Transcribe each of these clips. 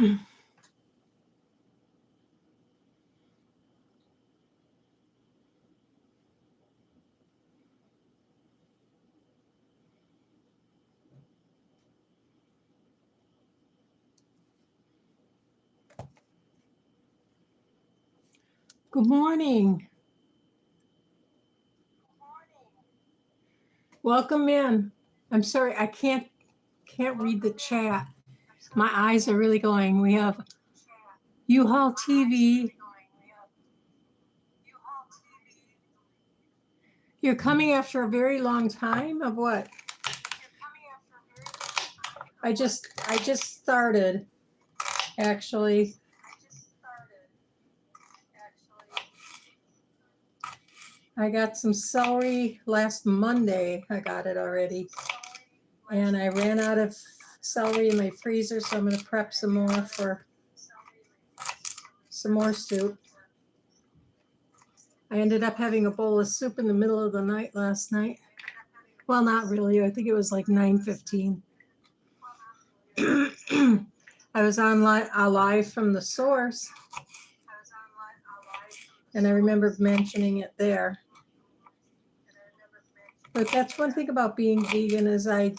Good morning. Welcome in. I'm sorry, I can't read the chat. My eyes are really going. We have U-Haul TV. You're coming after a very long time of what? I just started, actually. I got some celery last Monday. I got it already. And I ran out of celery in my freezer, so I'm going to prep some more for some more soup. I ended up having a bowl of soup in the middle of the night last night. Well, not really. I think it was like 9:15. I was on live from the source, and I remember mentioning it there. But that's one thing about being vegan is I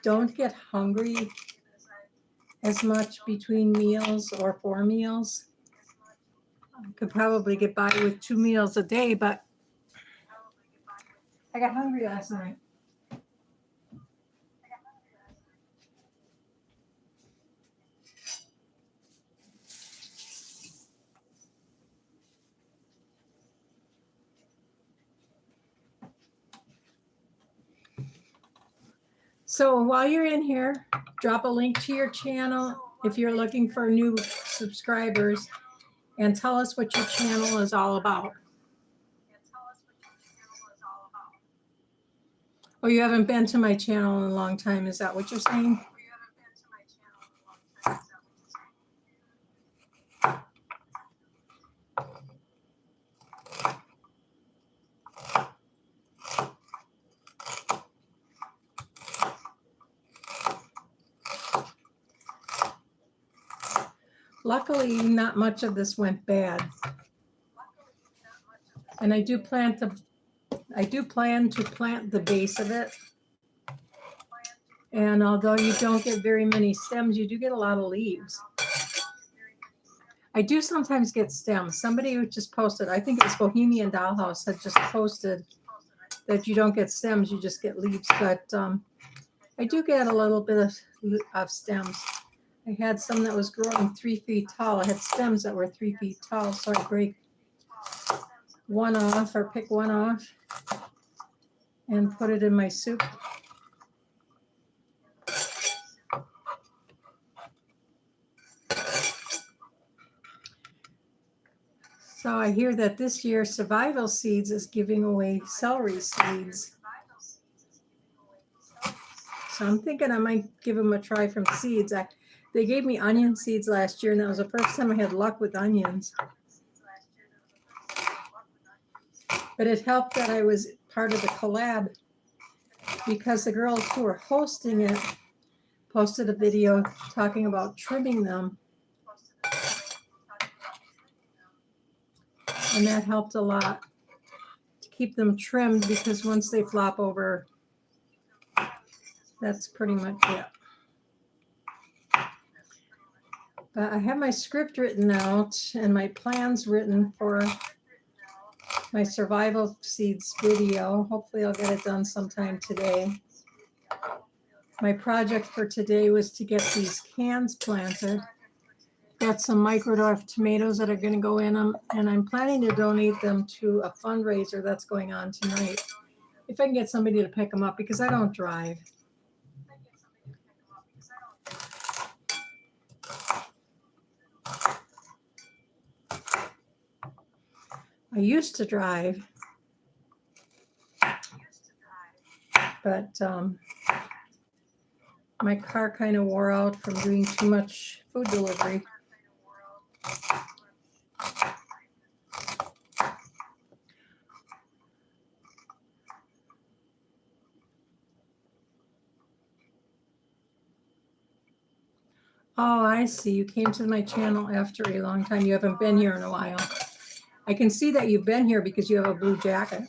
don't get hungry as much between meals or for meals. I could probably get by with 2 meals a day, but I got hungry last night. So while you're in here, drop a link to your channel if you're looking for new subscribers, and tell us what your channel is all about. Oh, you haven't been to my channel in a long time. Is that what you're saying? Luckily, not much of this went bad. And I do plan to plant the base of it. And although you don't get very many stems, you do get a lot of leaves. I do sometimes get stems. Somebody who just posted, I think it was Bohemian Dollhouse, had just posted that you don't get stems, you just get leaves. But I do get a little bit of stems. I had some that was growing 3 feet tall. I had stems that were 3 feet tall, so I break one off or pick one off and put it in my soup. So I hear that this year Survival Seeds is giving away celery seeds. So I'm thinking I might give them a try from seeds. They gave me onion seeds last year, and that was the first time I had luck with onions. But it helped that I was part of the collab, because the girls who were hosting it posted a video talking about trimming them. And that helped a lot to keep them trimmed, because once they flop over, that's pretty much it. But I have my script written out and my plans written for my Survival Seeds video. Hopefully I'll get it done sometime today. My project for today was to get these cans planted. Got some microdorf tomatoes that are going to go in them, and I'm planning to donate them to a fundraiser that's going on tonight. If I can get somebody to pick them up, because I don't drive. I used to drive, but my car kind of wore out from doing too much food delivery. Oh, I see. You came to my channel after a long time. You haven't been here in a while. I can see that you've been here because you have a blue jacket.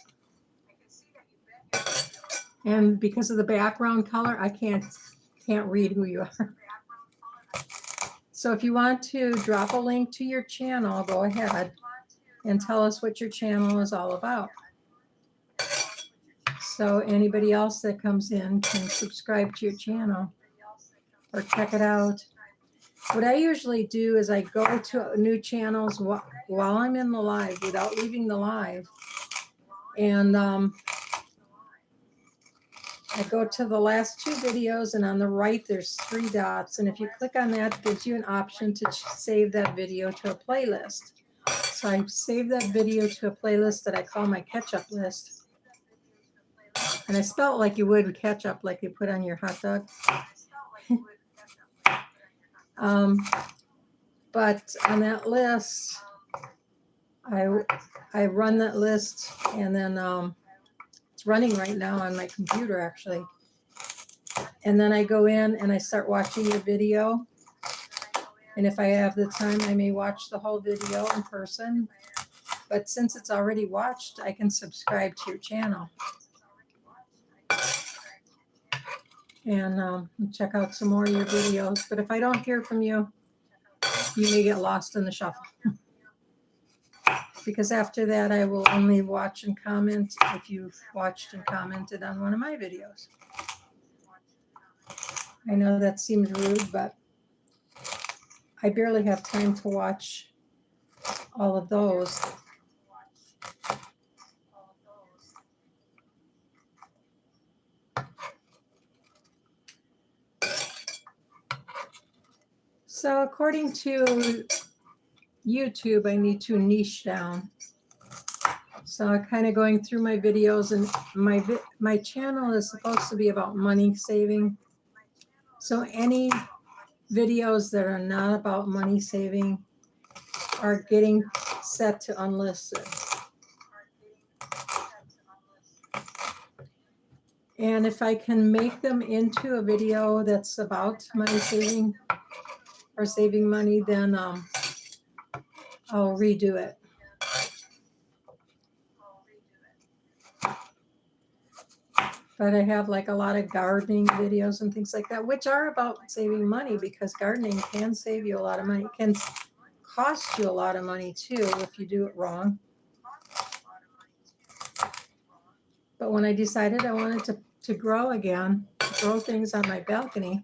And because of the background color, I can't read who you are. So if you want to drop a link to your channel, go ahead and tell us what your channel is all about. So anybody else that comes in can subscribe to your channel or check it out. What I usually do is I go to new channels while I'm in the live without leaving the live. And I go to the last 2 videos, and on the right there's 3 dots. And if you click on that, it gives you an option to save that video to a playlist. So I save that video to a playlist that I call my catch-up list. And I spell it like you would ketchup, like you put on your hot dog. But on that list, I run that list, and then it's running right now on my computer, actually. And then I go in and I start watching your video. And if I have the time, I may watch the whole video in person. But since it's already watched, I can subscribe to your channel and check out some more of your videos. But if I don't hear from you, you may get lost in the shuffle. Because after that, I will only watch and comment if you've watched and commented on one of my videos. I know that seems rude, but I barely have time to watch all of those. So according to YouTube, I need to niche down. So I'm kind of going through my videos, and my channel is supposed to be about money saving. So any videos that are not about money saving are getting set to unlisted. And if I can make them into a video that's about money saving or saving money, then I'll redo it. But I have like a lot of gardening videos and things like that, which are about saving money, because gardening can save you a lot of money. It can cost you a lot of money too if you do it wrong. But when I decided I wanted to grow again, grow things on my balcony,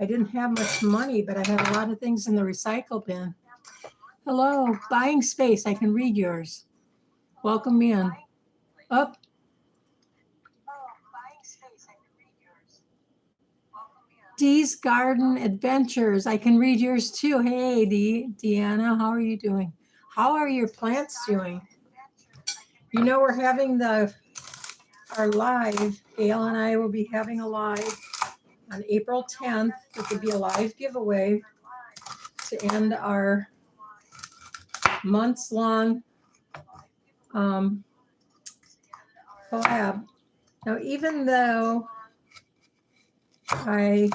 I didn't have much money, but I had a lot of things in the recycle bin. Hello, buying space. I can read yours. Welcome in. Up. Dee's Garden Adventures. I can read yours too. Hey, Deanna, how are you doing? How are your plants doing? You know, we're having our live. Gail and I will be having a live on April 10th. It could be a live giveaway to end our months-long collab. Now, even though my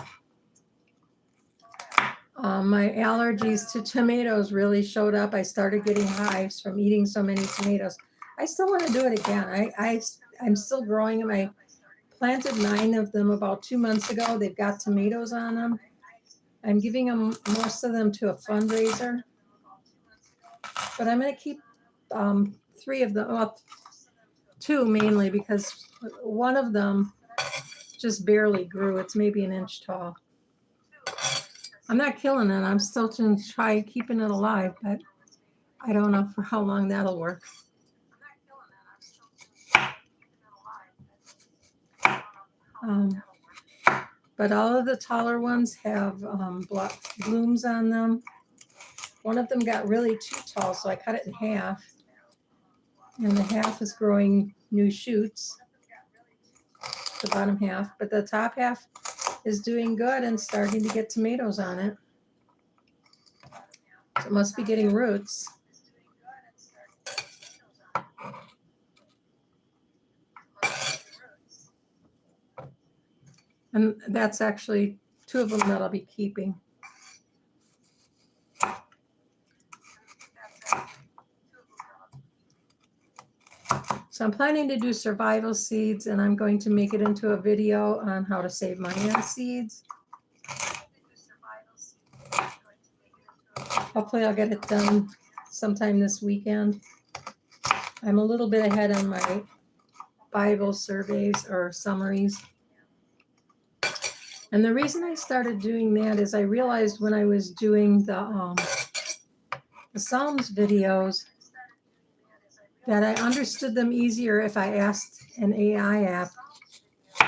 allergies to tomatoes really showed up, I started getting hives from eating so many tomatoes. I still want to do it again. I'm still growing them. I planted 9 of them about 2 months ago. They've got tomatoes on them. I'm giving them, most of them, to a fundraiser. But I'm going to keep 3 of them, well, 2 mainly, because one of them just barely grew. It's maybe an inch tall. I'm not killing it. I'm still going to try keeping it alive, but I don't know for how long that'll work. But all of the taller ones have blooms on them. One of them got really too tall, so I cut it in half. And the half is growing new shoots, the bottom half. But the top half is doing good and starting to get tomatoes on it. So it must be getting roots. And that's actually 2 of them that I'll be keeping. So I'm planning to do survival seeds, and I'm going to make it into a video on how to save money on seeds. Hopefully I'll get it done sometime this weekend. I'm a little bit ahead on my Bible surveys or summaries. And the reason I started doing that is I realized when I was doing the Psalms videos that I understood them easier if I asked an AI app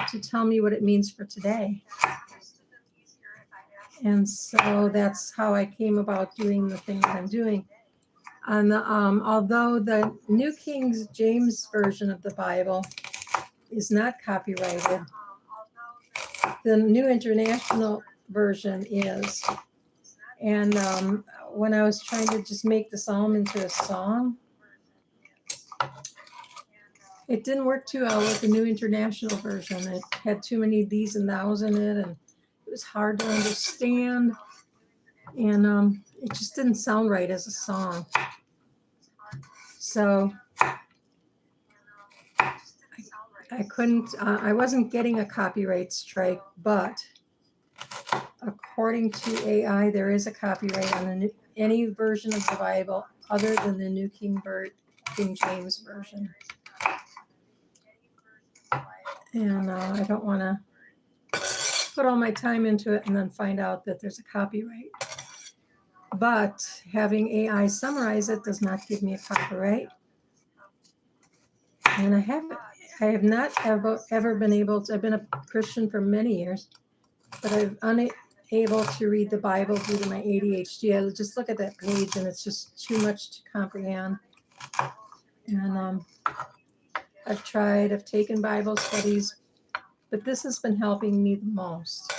to tell me what it means for today. And so that's how I came about doing the thing that I'm doing. And although the New King James Version of the Bible is not copyrighted, the New International Version is. And when I was trying to just make the psalm into a song, it didn't work too well with the New International Version. It had too many these and thous in it, and it was hard to understand. And it just didn't sound right as a song. So I couldn't, I wasn't getting a copyright strike, but according to AI, there is a copyright on any version of the Bible other than the New King James Version. And I don't want to put all my time into it and then find out that there's a copyright. But having AI summarize it does not give me a copyright. And I have not ever been able to, I've been a Christian for many years, but I'm unable to read the Bible due to my ADHD. I just look at that page and it's just too much to comprehend. And I've taken Bible studies, but this has been helping me the most.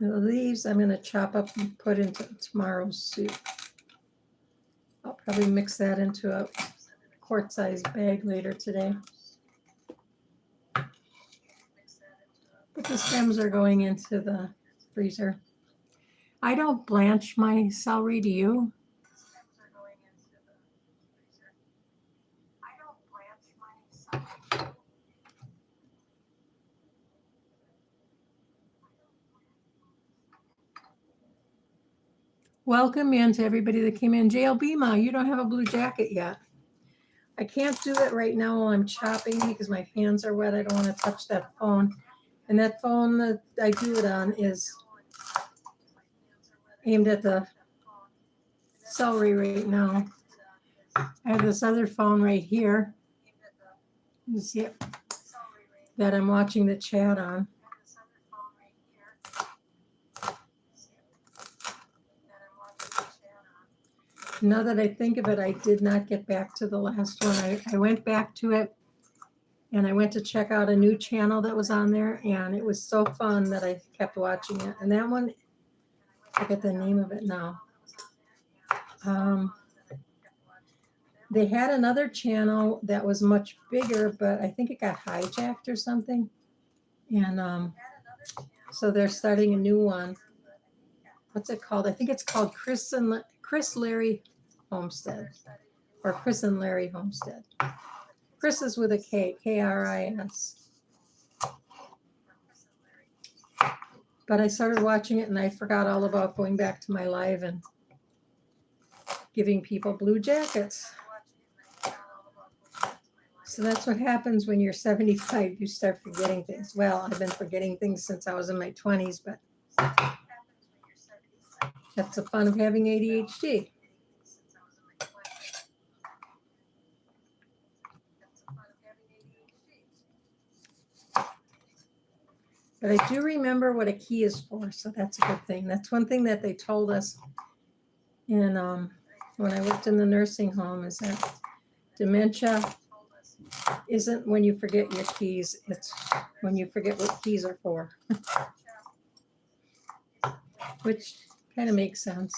The leaves I'm going to chop up and put into tomorrow's soup. I'll probably mix that into a quart-sized bag later today. But the stems are going into the freezer. I don't blanch my celery, do you? Welcome in to everybody that came in. JL Bima, you don't have a blue jacket yet. I can't do it right now while I'm chopping because my hands are wet. I don't want to touch that phone. And that phone that I do it on is aimed at the celery right now. I have this other phone right here. You see it? That I'm watching the chat on. Now that I think of it, I did not get back to the last one. I went back to it and I went to check out a new channel that was on there, and it was so fun that I kept watching it. And that one, I forget the name of it now. They had another channel that was much bigger, but I think it got hijacked or something. And so they're starting a new one. What's it called? I think it's called Chris Larry Homestead, or Chris and Larry Homestead. Chris is with a K, K-R-I-S. But I started watching it and I forgot all about going back to my live and giving people blue jackets. So that's what happens when you're 75. You start forgetting things. Well, I've been forgetting things since I was in my 20s, but that's the fun of having ADHD. But I do remember what a key is for, so that's a good thing. That's one thing that they told us in when I worked in the nursing home, is that dementia isn't when you forget your keys, it's when you forget what keys are for. Which kind of makes sense.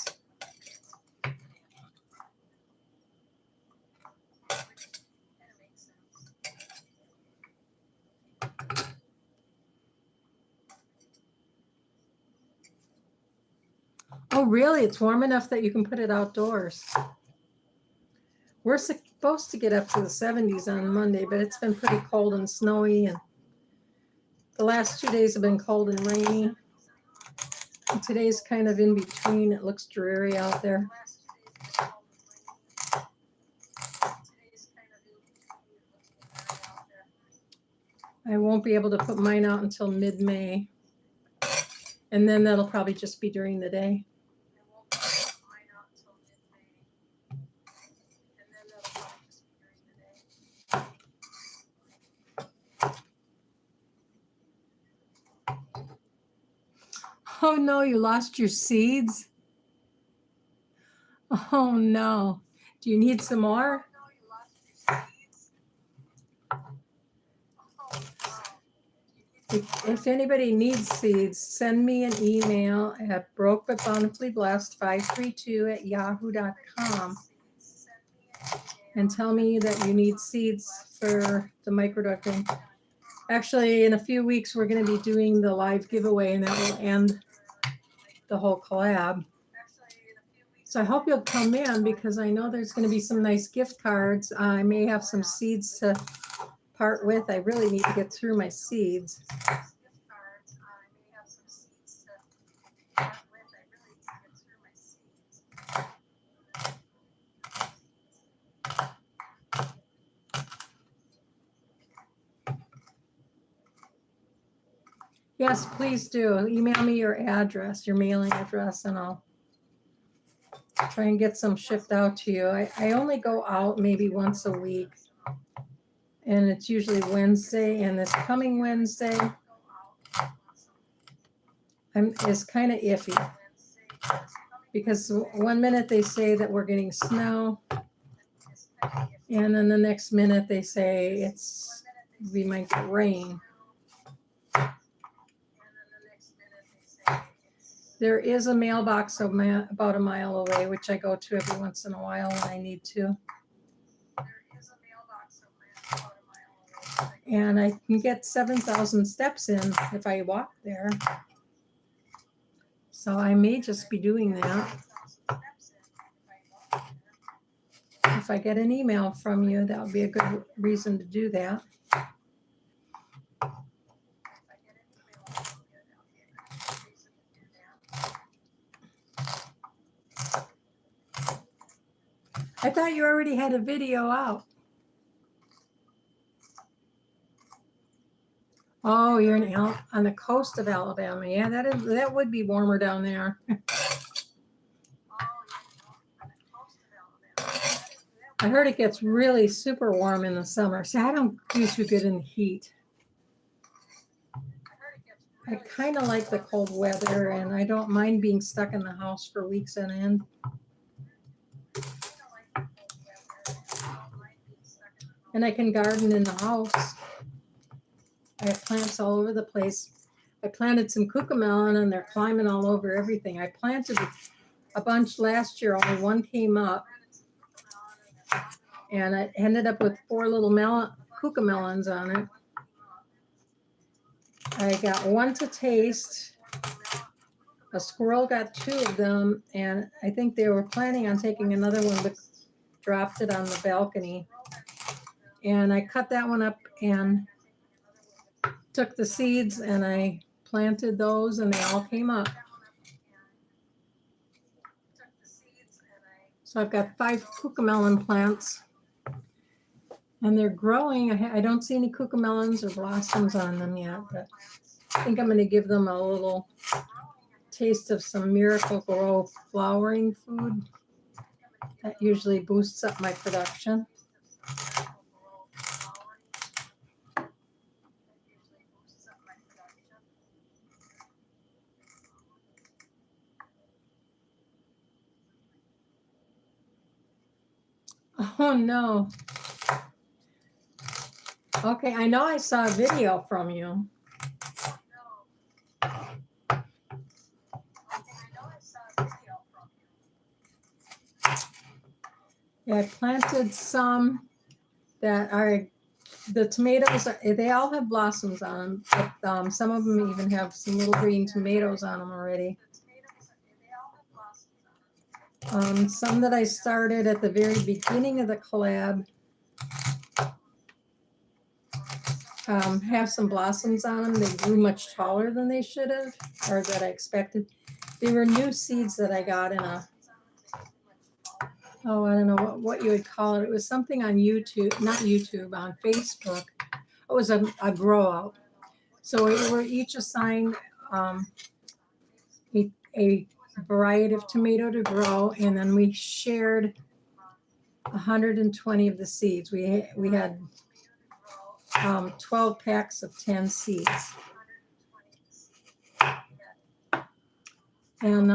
Oh, really? It's warm enough that you can put it outdoors. We're supposed to get up to the 70s on Monday, but it's been pretty cold and snowy, and the last 2 days have been cold and rainy. And today's kind of in between. It looks dreary out there. I won't be able to put mine out until mid-May, and then that'll probably just be during the day. Oh no, you lost your seeds? Oh no. Do you need some more? If anybody needs seeds, send me an email at brokebutbountifully532@yahoo.com and tell me that you need seeds for the microducting. Actually, in a few weeks, we're going to be doing the live giveaway, and that will end the whole collab. So I hope you'll come in, because I know there's going to be some nice gift cards. I may have some seeds to part with. I really need to get through my seeds. Yes, please do. Email me your address, your mailing address, and I'll try and get some shipped out to you. I only go out maybe once a week, and it's usually Wednesday, and this coming Wednesday is kind of iffy, because one minute they say that we're getting snow, and then the next minute they say we might get rain. There is a mailbox about a mile away, which I go to every once in a while when I need to. And I can get 7,000 steps in if I walk there. So I may just be doing that. If I get an email from you, that would be a good reason to do that. I thought you already had a video out. Oh, you're on the coast of Alabama. Yeah, that would be warmer down there. I heard it gets really super warm in the summer. See, I don't do too good in the heat. I kind of like the cold weather, and I don't mind being stuck in the house for weeks on end. And I can garden in the house. I have plants all over the place. I planted some cucamelon, and they're climbing all over everything. I planted a bunch last year. Only one came up. And I ended up with 4 little cucamelons on it. I got one to taste. A squirrel got 2 of them, and I think they were planning on taking another one, but dropped it on the balcony. And I cut that one up and took the seeds, and I planted those, and they all came up. So I've got 5 cucamelon plants, and they're growing. I don't see any cucamelons or blossoms on them yet, but I think I'm going to give them a little taste of some Miracle-Gro flowering food. That usually boosts up my production. Oh no. Okay, I know I saw a video from you. Yeah, I planted some that are, the tomatoes, they all have blossoms on them, but some of them even have some little green tomatoes on them already. Some that I started at the very beginning of the collab have some blossoms on them. They grew much taller than they should have, or that I expected. They were new seeds that I got in a, oh, I don't know what you would call it. It was something on YouTube, not YouTube, on Facebook. It was a grow out. So we were each assigned a variety of tomato to grow, and then we shared 120 of the seeds. We had 12 packs of 10 seeds. And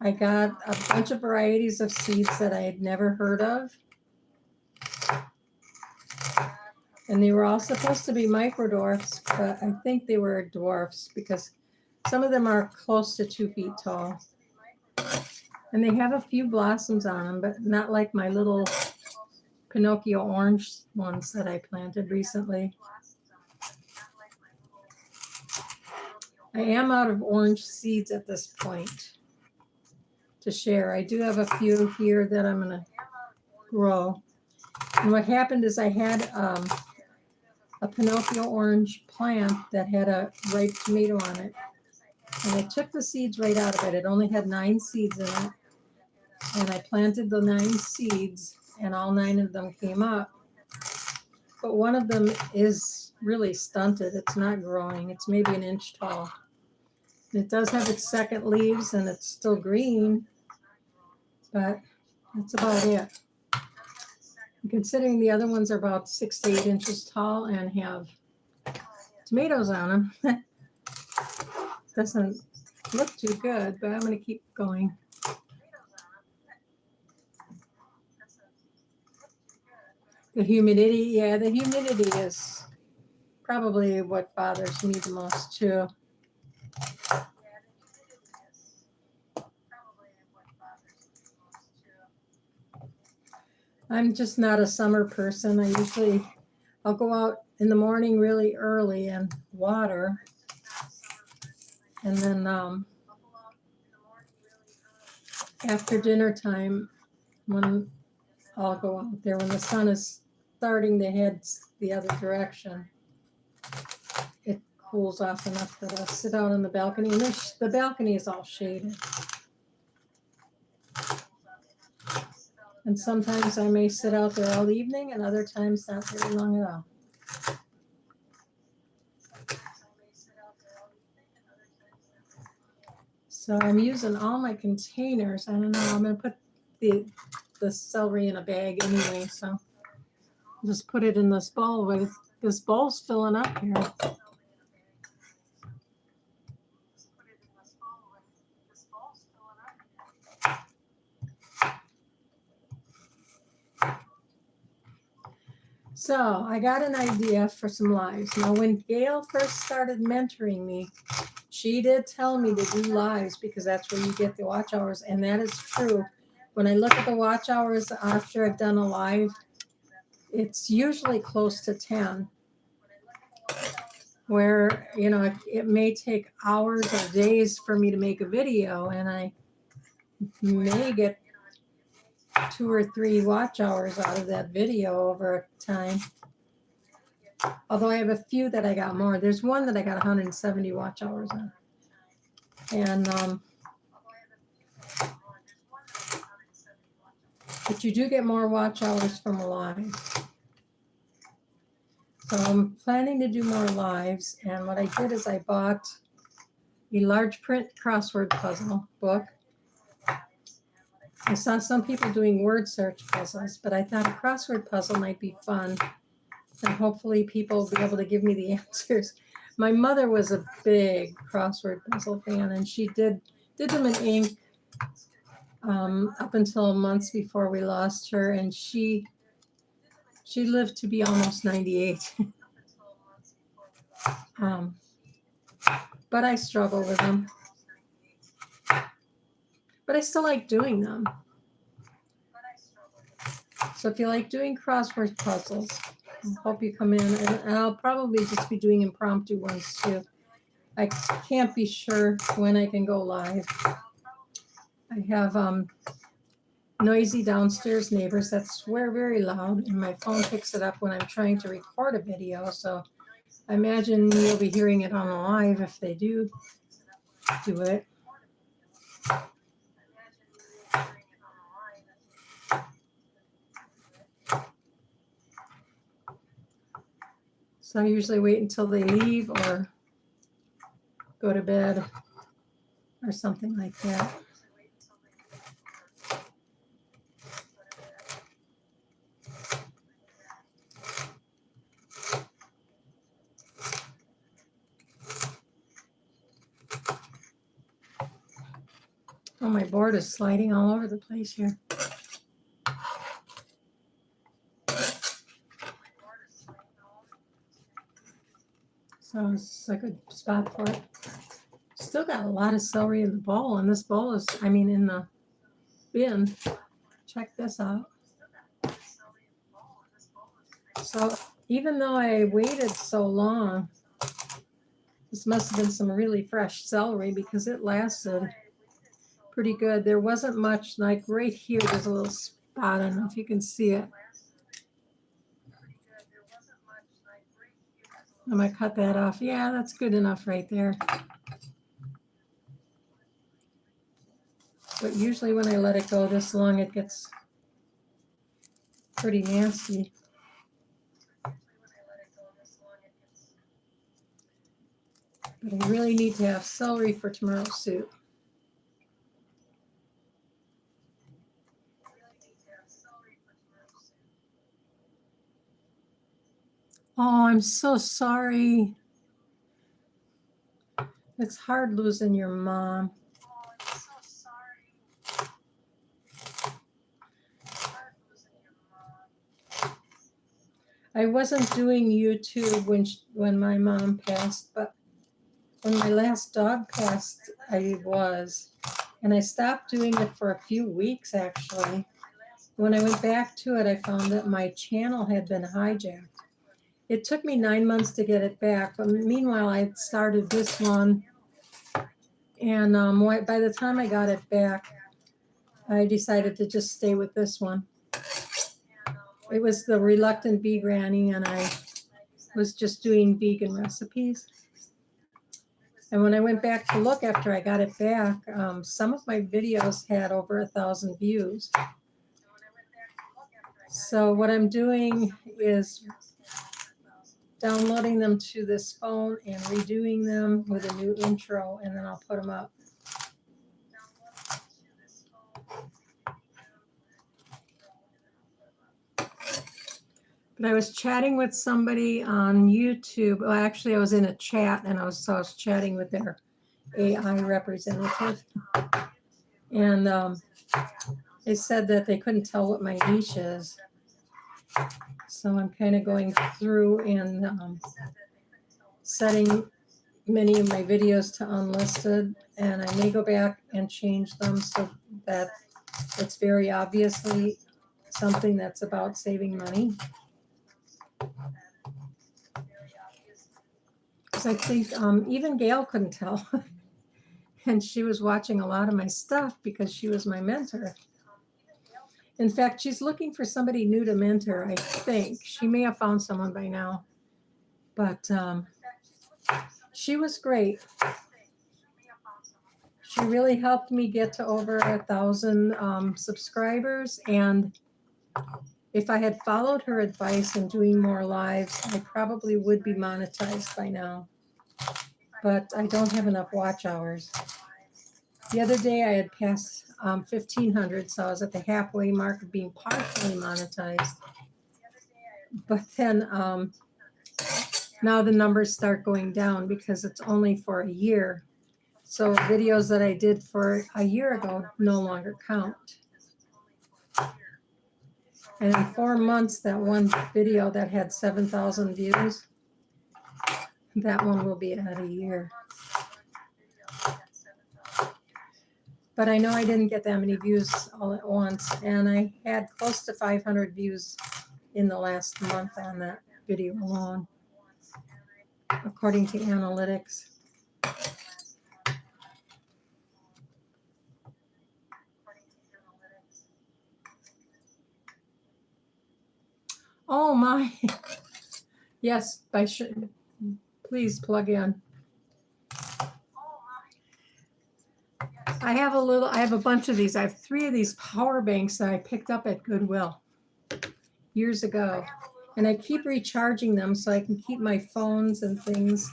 I got a bunch of varieties of seeds that I had never heard of. And they were all supposed to be microdwarfs, but I think they were dwarfs because some of them are close to 2 feet tall. And they have a few blossoms on them, but not like my little Pinocchio orange ones that I planted recently. I am out of orange seeds at this point to share. I do have a few here that I'm going to grow. And what happened is I had a Pinocchio orange plant that had a ripe tomato on it. And I took the seeds right out of it. It only had 9 seeds in it. And I planted the 9 seeds, and all 9 of them came up. But one of them is really stunted. It's not growing. It's maybe an inch tall. It does have its second leaves, and it's still green, but that's about it. Considering the other ones are about 6 to 8 inches tall and have tomatoes on them, doesn't look too good, but I'm going to keep going. The humidity, yeah, the humidity is probably what bothers me the most too. I'm just not a summer person. I'll go out in the morning really early and water. And then after dinner time, when I'll go out there when the sun is starting to head the other direction, it cools off enough that I'll sit out on the balcony. And the balcony is all shaded. And sometimes I may sit out there all evening, and other times not very long at all. So I'm using all my containers. I don't know, I'm going to put the celery in a bag anyway, so I'll just put it in this bowl. But this bowl's filling up here. So I got an idea for some lives. Now, when Gail first started mentoring me, she did tell me to do lives because that's where you get the watch hours. And that is true. When I look at the watch hours after I've done a live, it's usually close to 10. Where, you know, it may take hours or days for me to make a video, and I may get 2 or 3 watch hours out of that video over time. Although I have a few that I got more. There's one that I got 170 watch hours on. And but you do get more watch hours from a live. So I'm planning to do more lives. And what I did is I bought a large print crossword puzzle book. I saw some people doing word search puzzles, but I thought a crossword puzzle might be fun. And hopefully people will be able to give me the answers. My mother was a big crossword puzzle fan, and she did them in ink up until months before we lost her, and she lived to be almost 98. But I struggle with them. But I still like doing them. So if you like doing crossword puzzles, I hope you come in. And I'll probably just be doing impromptu ones too. I can't be sure when I can go live. I have noisy downstairs neighbors that swear very loud, and my phone picks it up when I'm trying to record a video. So I imagine you'll be hearing it on live if they do it. So I usually wait until they leave or go to bed or something like that. Oh, my board is sliding all over the place here. So it's a good spot for it. Still got a lot of celery in the bowl, and this bowl is, in the bin. Check this out. So even though I waited so long, this must have been some really fresh celery because it lasted pretty good. There wasn't much, like right here, there's a little spot. I don't know if you can see it. I'm going to cut that off. Yeah, that's good enough right there. But usually when I let it go this long, it gets pretty nasty. But I really need to have celery for tomorrow's soup. Oh, I'm so sorry. It's hard losing your mom. I wasn't doing YouTube when my mom passed, but when my last dog passed, I was. And I stopped doing it for a few weeks, actually. When I went back to it, I found that my channel had been hijacked. It took me 9 months to get it back, but meanwhile, I started this one. And by the time I got it back, I decided to just stay with this one. It was the Reluctant Bee Granny, and I was just doing vegan recipes. And when I went back to look after I got it back, some of my videos had over 1,000 views. So what I'm doing is downloading them to this phone and redoing them with a new intro, and then I'll put them up. But I was chatting with somebody on YouTube. Well, actually, I was in a chat, and I was chatting with their AI representative. And they said that they couldn't tell what my niche is. So I'm kind of going through and setting many of my videos to unlisted. And I may go back and change them so that it's very obviously something that's about saving money. Because I think even Gail couldn't tell. And she was watching a lot of my stuff because she was my mentor. In fact, she's looking for somebody new to mentor, I think. She may have found someone by now. But she was great. She really helped me get to over 1,000 subscribers. And if I had followed her advice and doing more lives, I probably would be monetized by now. But I don't have enough watch hours. The other day I had passed 1,500, so I was at the halfway mark of being partially monetized. But then now the numbers start going down because it's only for a year. So videos that I did for a year ago no longer count. And in 4 months, that one video that had 7,000 views, that one will be at a year. But I know I didn't get that many views all at once, and I had close to 500 views in the last month on that video alone, according to analytics. Oh my. Yes, please plug in. I have a bunch of these. I have 3 of these power banks that I picked up at Goodwill years ago. And I keep recharging them so I can keep my phones and things.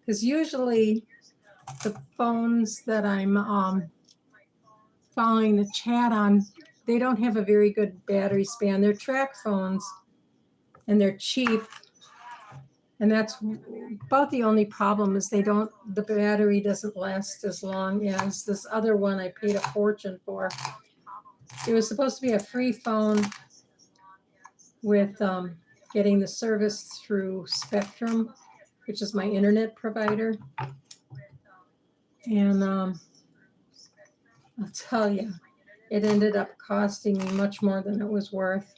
Because usually the phones that I'm following the chat on, they don't have a very good battery span. They're track phones and they're cheap. And that's about the only problem is the battery doesn't last as long as this other one I paid a fortune for. It was supposed to be a free phone with getting the service through Spectrum, which is my internet provider. And I'll tell you, it ended up costing me much more than it was worth.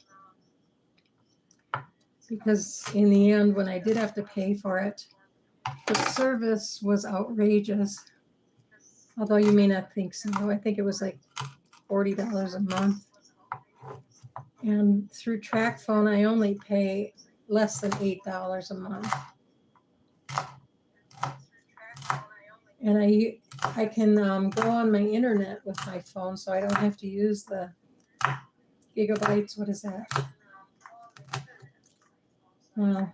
Because in the end, when I did have to pay for it, the service was outrageous. Although you may not think so. I think it was like $40 a month. And through TrackPhone, I only pay less than $8 a month. And I can go on my internet with my phone, so I don't have to use the gigabytes. What is that? Well,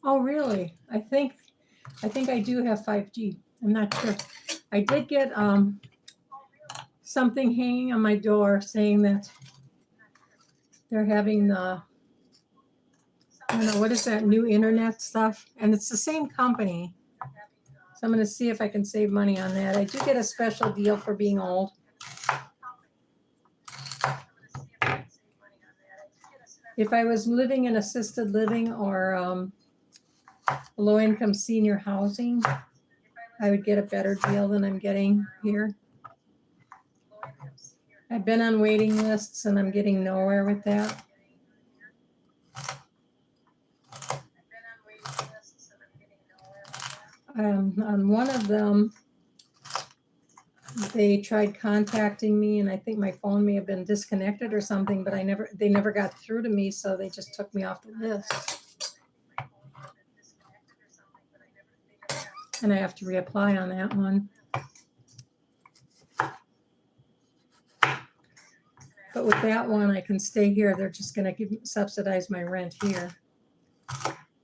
oh, really? I think I do have 5G. I'm not sure. I did get something hanging on my door saying that they're having the, I don't know, what is that new internet stuff? And it's the same company. So I'm going to see if I can save money on that. I do get a special deal for being old. If I was living in assisted living or low-income senior housing, I would get a better deal than I'm getting here. I've been on waiting lists and I'm getting nowhere with that. On one of them, they tried contacting me, and I think my phone may have been disconnected or something, but they never got through to me, so they just took me off the list. And I have to reapply on that one. But with that one, I can stay here. They're just going to subsidize my rent here.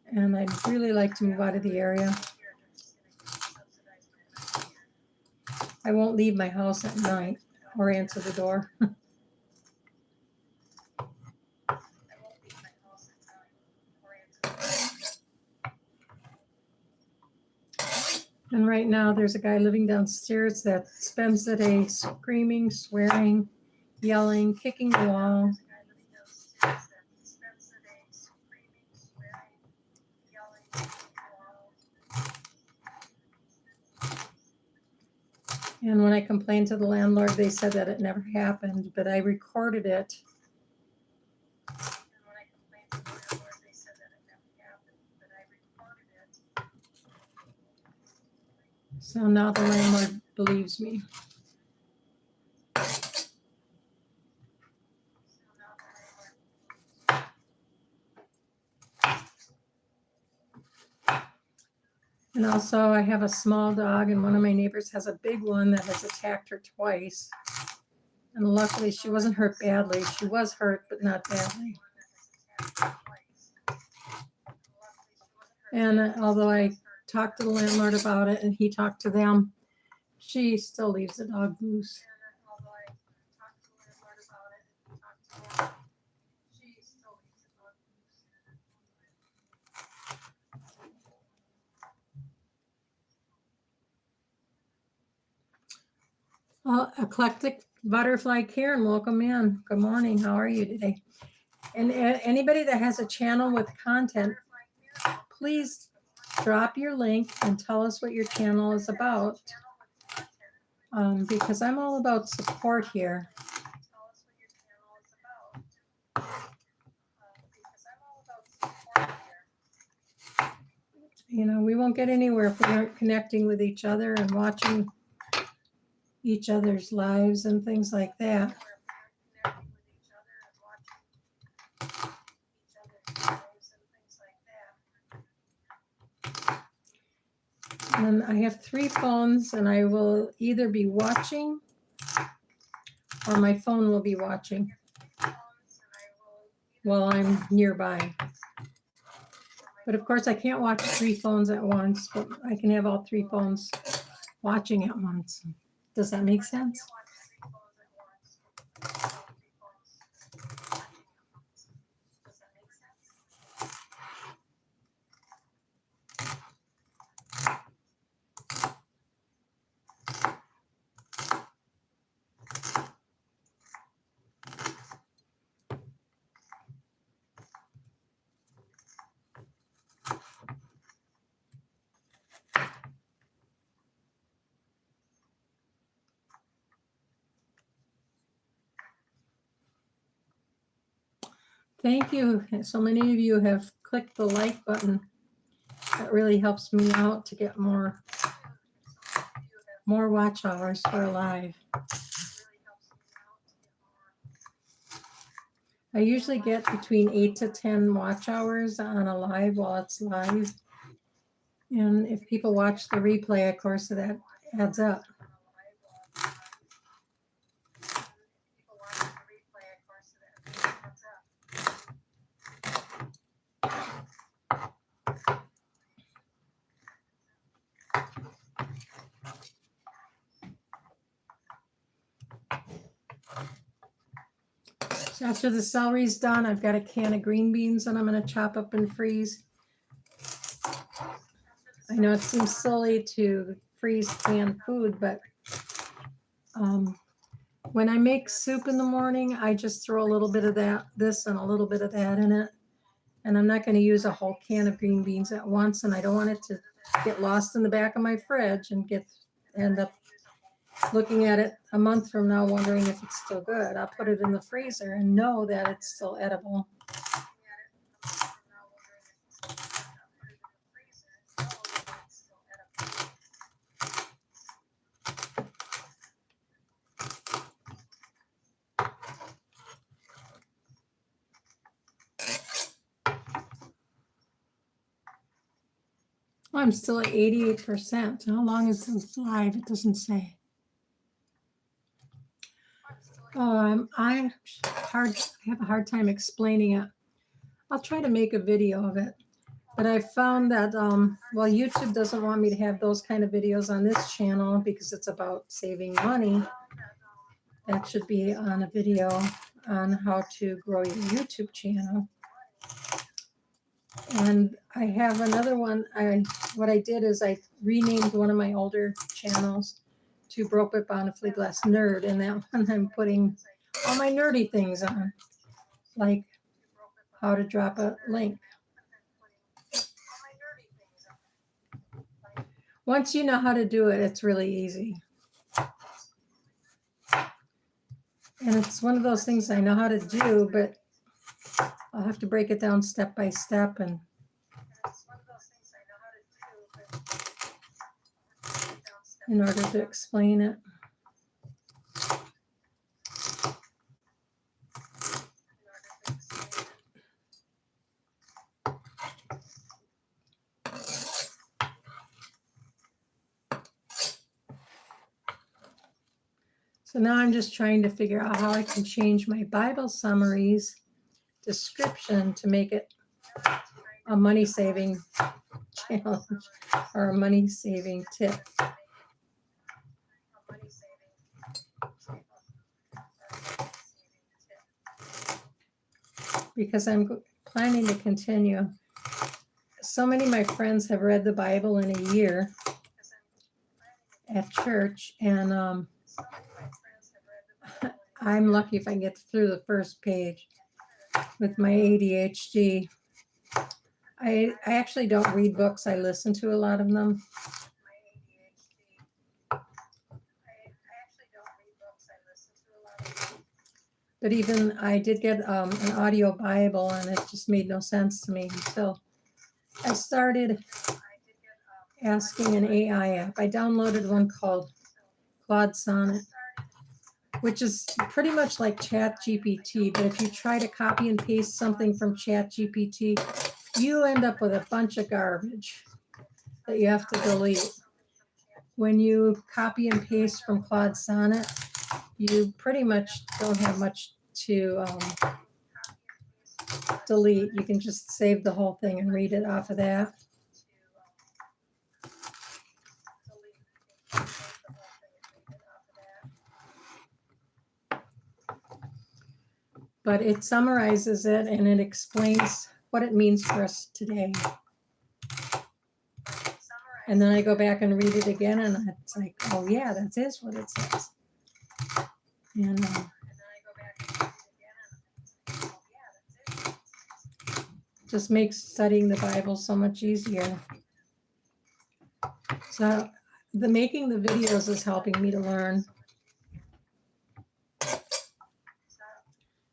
And I'd really like to move out of the area. I won't leave my house at night or answer the door. And right now there's a guy living downstairs that spends the day screaming, swearing, yelling, kicking the wall. And when I complained to the landlord, they said that it never happened, but I recorded it. So now the landlord believes me. And also I have a small dog, and one of my neighbors has a big one that has attacked her twice. And luckily she wasn't hurt badly. She was hurt, but not badly. And although I talked to the landlord about it and he talked to them, she still leaves the dog loose. Eclectic Butterfly Karen, welcome in. Good morning. How are you today? And anybody that has a channel with content, please drop your link and tell us what your channel is about, because I'm all about support here. You know, we won't get anywhere if we aren't connecting with each other and watching each other's lives and things like that. And I have 3 phones, and I will either be watching or my phone will be watching while I'm nearby. But of course, I can't watch 3 phones at once, but I can have all 3 phones watching at once. Does that make sense? Thank you. So many of you have clicked the like button. That really helps me out to get more watch hours for live. I usually get between 8 to 10 watch hours on a live while it's live. And if people watch the replay, of course, that adds up. So after the celery's done, I've got a can of green beans that I'm going to chop up and freeze. I know it seems silly to freeze canned food, but when I make soup in the morning, I just throw a little bit of this and a little bit of that in it. And I'm not going to use a whole can of green beans at once, and I don't want it to get lost in the back of my fridge and end up looking at it a month from now wondering if it's still good. I'll put it in the freezer and know that it's still edible. I'm still at 88%. How long is this live? It doesn't say. I have a hard time explaining it. I'll try to make a video of it. But I found that, well, YouTube doesn't want me to have those kind of videos on this channel because it's about saving money. That should be on a video on how to grow your YouTube channel. And I have another one. What I did is I renamed one of my older channels to Broke But Bountifully Blessed Nerd. And that one I'm putting all my nerdy things on, like how to drop a link. Once you know how to do it, it's really easy. And it's one of those things I know how to do, but I'll have to break it down step by step and in order to explain it. So now I'm just trying to figure out how I can change my Bible summaries description to make it a money-saving challenge or a money-saving tip. Because I'm planning to continue. So many of my friends have read the Bible in a year at church, and I'm lucky if I get through the first page. With my ADHD, I actually don't read books. I listen to a lot of them. But even I did get an audio Bible, and it just made no sense to me until I started asking an AI app. I downloaded one called Claude Sonnet, which is pretty much like Chat GPT. But if you try to copy and paste something from Chat GPT, you end up with a bunch of garbage that you have to delete. When you copy and paste from Claude Sonnet, you pretty much don't have much to delete. You can just save the whole thing and read it off of that. But it summarizes it and it explains what it means for us today. And then I go back and read it again, and it's like, oh yeah, that is what it says. And just makes studying the Bible so much easier. So making the videos is helping me to learn.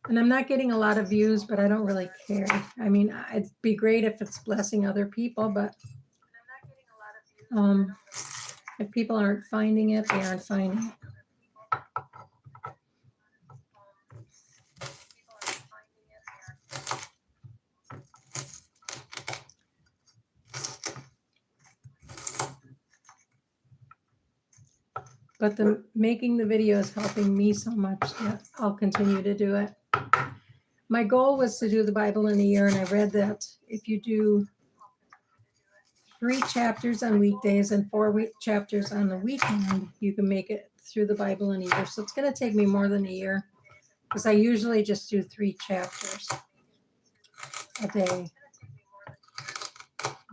And I'm not getting a lot of views, but I don't really care. I mean, it'd be great if it's blessing other people, but if people aren't finding it, they aren't finding it. But making the video is helping me so much that I'll continue to do it. My goal was to do the Bible in a year, and I read that if you do 3 chapters on weekdays and 4 chapters on the weekend, you can make it through the Bible in a year. So it's going to take me more than a year, because I usually just do 3 chapters a day.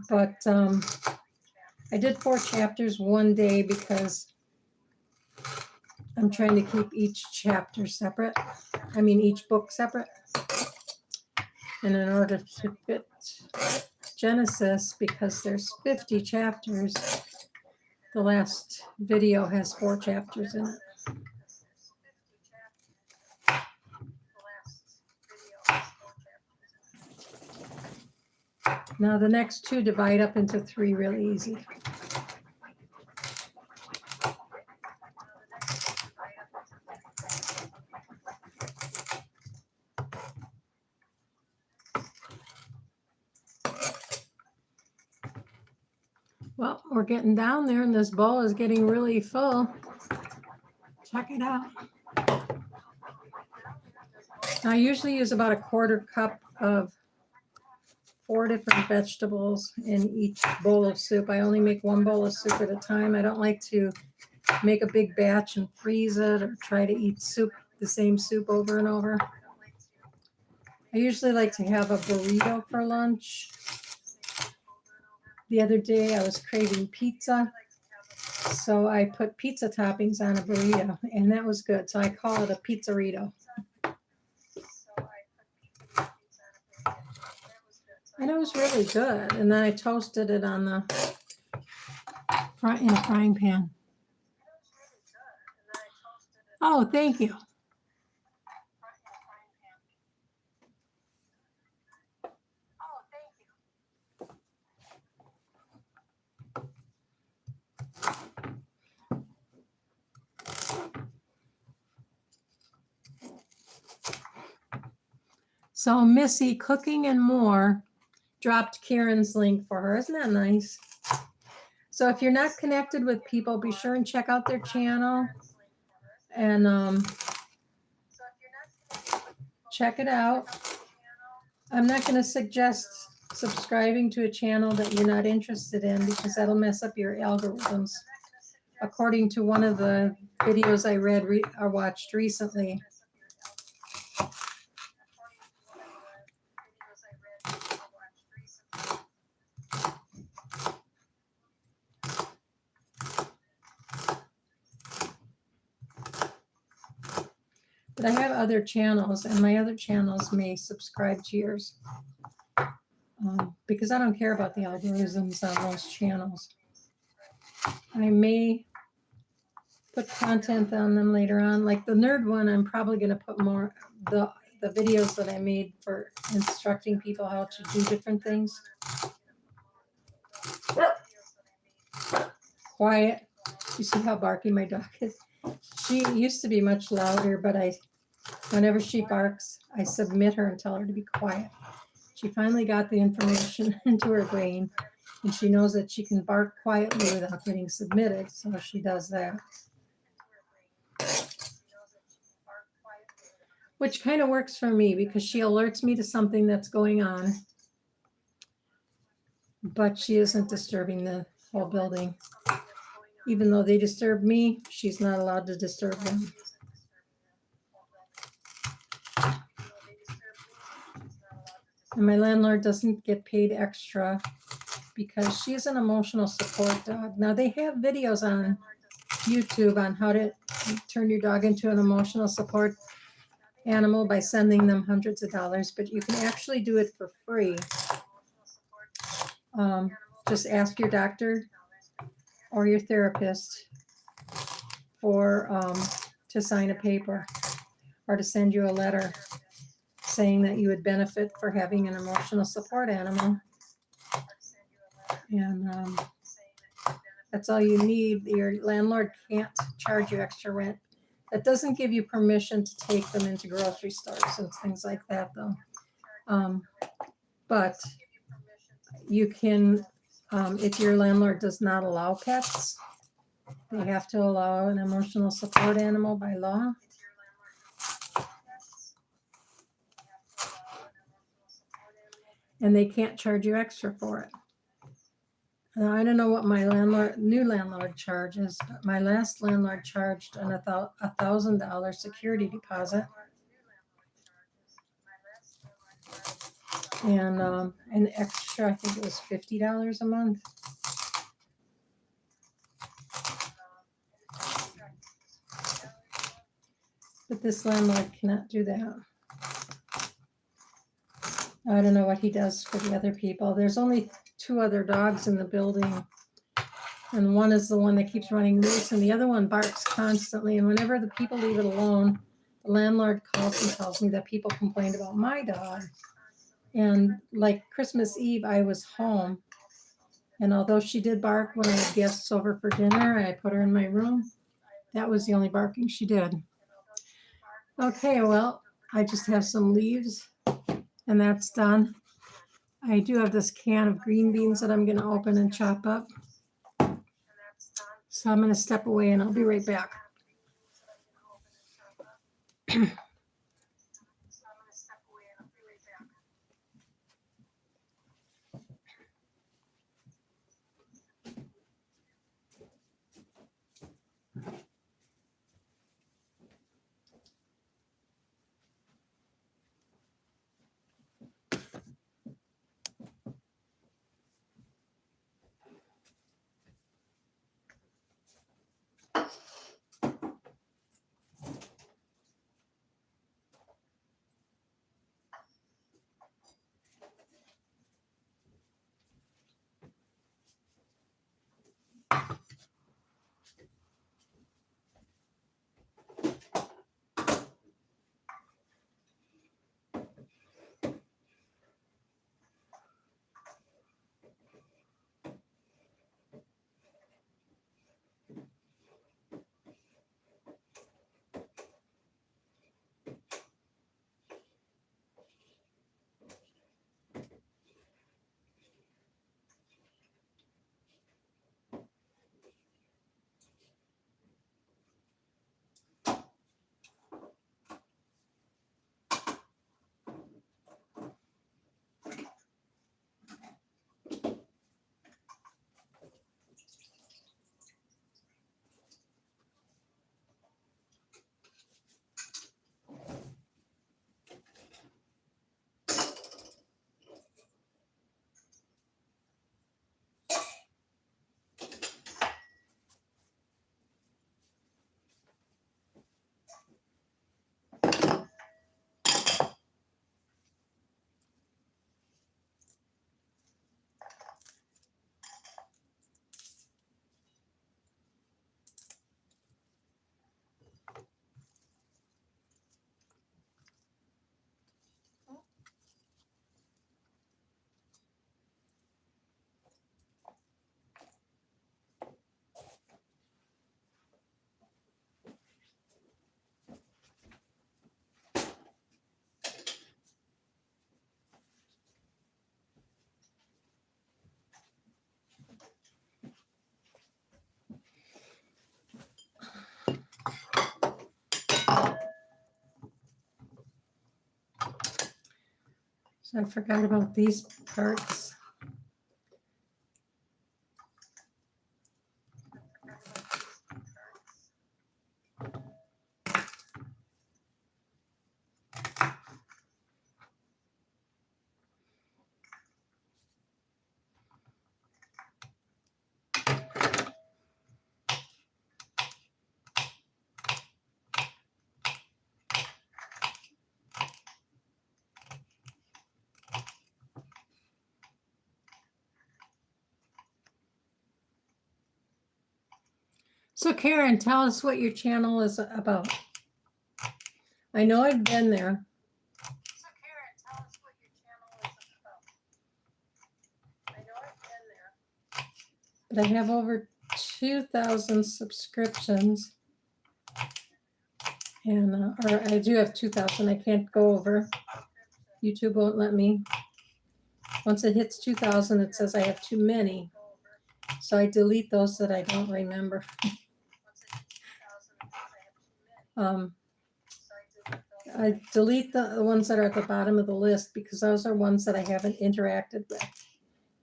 But I did 4 chapters one day because I'm trying to keep each chapter separate. I mean, each book separate. And in order to fit Genesis, because there's 50 chapters, the last video has 4 chapters in it. Now the next 2 divide up into 3 really easy. Well, we're getting down there, and this bowl is getting really full. Check it out. I usually use about a 1/4 cup of 4 different vegetables in each bowl of soup. I only make 1 bowl of soup at a time. I don't like to make a big batch and freeze it or try to eat the same soup over and over. I usually like to have a burrito for lunch. The other day I was craving pizza, so I put pizza toppings on a burrito, and that was good. So I call it a pizzarito. And it was really good. And then I toasted it on in a frying pan. Oh, thank you. So Missy Cooking and More dropped Karen's link for her. Isn't that nice? So if you're not connected with people, be sure and check out their channel and check it out. I'm not going to suggest subscribing to a channel that you're not interested in, because that'll mess up your algorithms. According to one of the videos I read or watched recently. But I have other channels, and my other channels may subscribe to yours. because I don't care about the algorithms on those channels. I may put content on them later on. Like the nerd one, I'm probably going to put more the videos that I made for instructing people how to do different things. Quiet. You see how barky my dog is? She used to be much louder, but whenever she barks, I submit her and tell her to be quiet. She finally got the information into her brain, and she knows that she can bark quietly without getting submitted, so she does that. Which kind of works for me because she alerts me to something that's going on, but she isn't disturbing the whole building. Even though they disturb me, she's not allowed to disturb them. And my landlord doesn't get paid extra because she's an emotional support dog. Now they have videos on YouTube on how to turn your dog into an emotional support animal by sending them hundreds of dollars, but you can actually do it for free. Just ask your doctor or your therapist to sign a paper or to send you a letter saying that you would benefit for having an emotional support animal. And that's all you need. Your landlord can't charge you extra rent. That doesn't give you permission to take them into grocery stores and things like that, though. But you can, if your landlord does not allow pets, they have to allow an emotional support animal by law. And they can't charge you extra for it. Now, I don't know what my new landlord charges, but my last landlord charged a $1,000 security deposit. And an extra, I think it was $50 a month. But this landlord cannot do that. I don't know what he does for the other people. There's only 2 other dogs in the building. And one is the one that keeps running loose, and the other one barks constantly. And whenever the people leave it alone, the landlord calls and tells me that people complained about my dog. And like Christmas Eve, I was home. And although she did bark when I had guests over for dinner, I put her in my room. That was the only barking she did. Okay, well, I just have some leaves, and that's done. I do have this can of green beans that I'm going to open and chop up. So I'm going to step away and I'll be right back. So I forgot about these parts. So Karen, tell us what your channel is about. I know I've been there. So Karen, tell us what your channel is about. I know I've been there. But I have over 2,000 subscriptions. And or I do have 2,000. I can't go over. YouTube won't let me. Once it hits 2,000, it says I have too many. So I delete those that I don't remember. I delete the ones that are at the bottom of the list because those are ones that I haven't interacted with.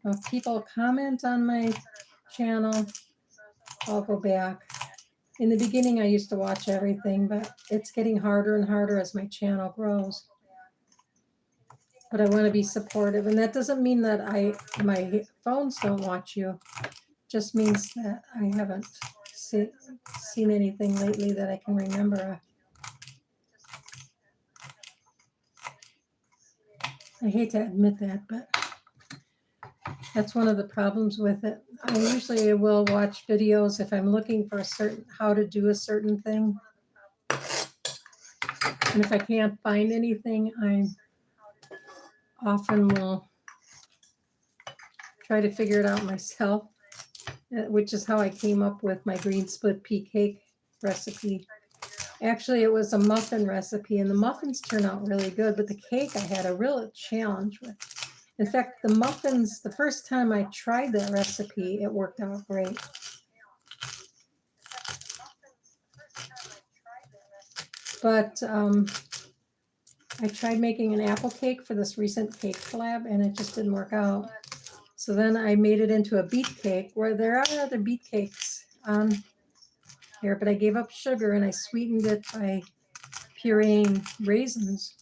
Now, if people comment on my channel, I'll go back. In the beginning, I used to watch everything, but it's getting harder and harder as my channel grows. But I want to be supportive, and that doesn't mean that my phones don't watch you. It just means that I haven't seen anything lately that I can remember. I hate to admit that, but that's one of the problems with it. I usually will watch videos if I'm looking for how to do a certain thing. And if I can't find anything, I often will try to figure it out myself, which is how I came up with my green split pea cake recipe. Actually, it was a muffin recipe, and the muffins turn out really good, but the cake I had a real challenge with. In fact, the muffins, the first time I tried that recipe, it worked out great. But I tried making an apple cake for this recent cake collab, and it just didn't work out. So then I made it into a beet cake, where there are other beet cakes on here, but I gave up sugar and I sweetened it by pureeing raisins.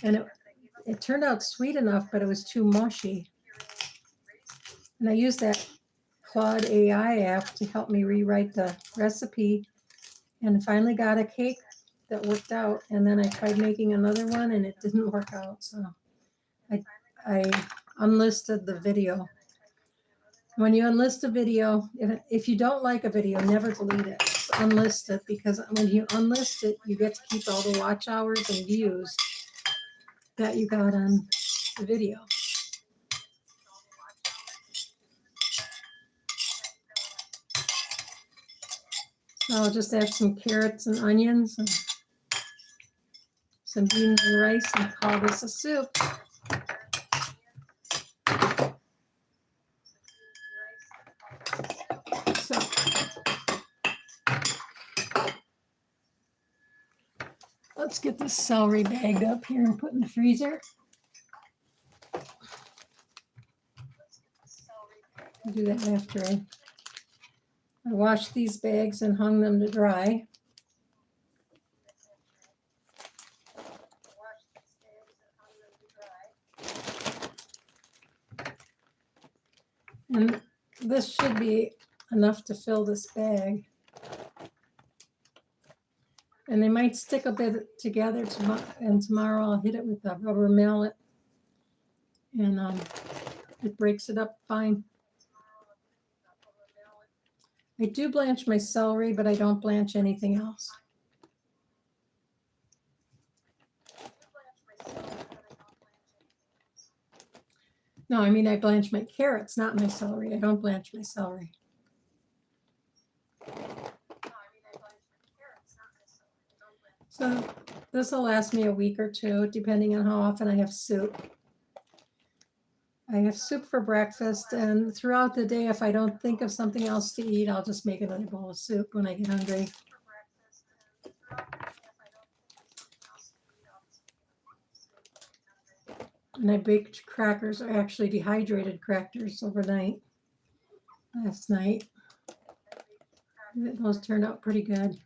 And it turned out sweet enough, but it was too mushy. And I used that Claude AI app to help me rewrite the recipe, and finally got a cake that worked out. And then I tried making another one and it didn't work out. So I unlisted the video. When you unlist a video, if you don't like a video, never delete it. Just unlist it, because when you unlist it, you get to keep all the watch hours and views that you got on the video. So I'll just add some carrots and onions and some beans and rice and call this a soup. So let's get this celery bagged up here and put in the freezer. I'll do that after I washed these bags and hung them to dry. And this should be enough to fill this bag. And they might stick a bit together and tomorrow I'll hit it with a rubber mallet, and it breaks it up fine. I do blanch my celery, but I don't blanch anything else. No, I mean I blanch my carrots, not my celery. I don't blanch my celery. So this will last me a week or two, depending on how often I have soup. I have soup for breakfast, and throughout the day, if I don't think of something else to eat, I'll just make another bowl of soup when I get hungry. And I baked crackers, or actually dehydrated crackers overnight last night. Those turned out pretty good.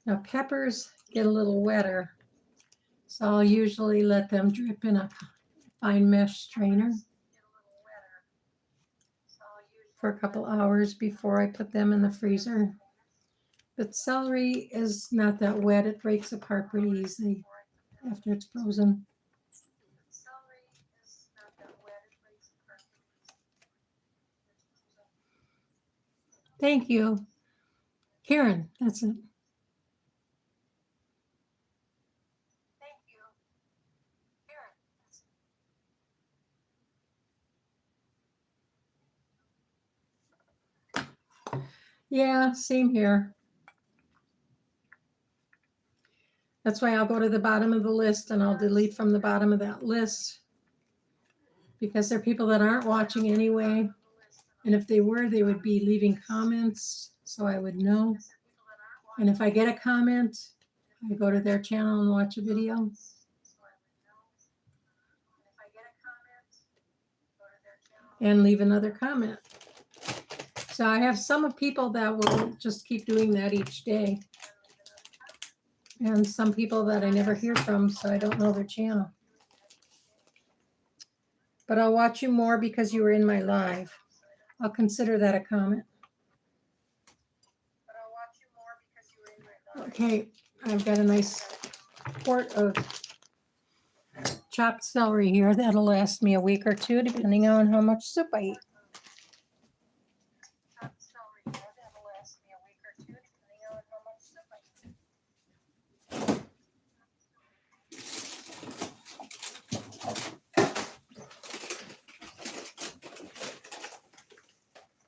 Now peppers get a little wetter, so I'll usually let them drip in a fine mesh strainer for a couple hours before I put them in the freezer. But celery is not that wet. It breaks apart pretty easily after it's frozen. Thank you. Karen, that's it. Yeah, same here. That's why I'll go to the bottom of the list and I'll delete from the bottom of that list because there are people that aren't watching anyway. And if they were, they would be leaving comments so I would know. And if I get a comment, I go to their channel and watch a video. And leave another comment. So I have some people that will just keep doing that each day. And some people that I never hear from, so I don't know their channel. But I'll watch you more because you were in my live. I'll consider that a comment. Okay, I've got a nice quart of chopped celery here. That'll last me a week or two, depending on how much soup I eat.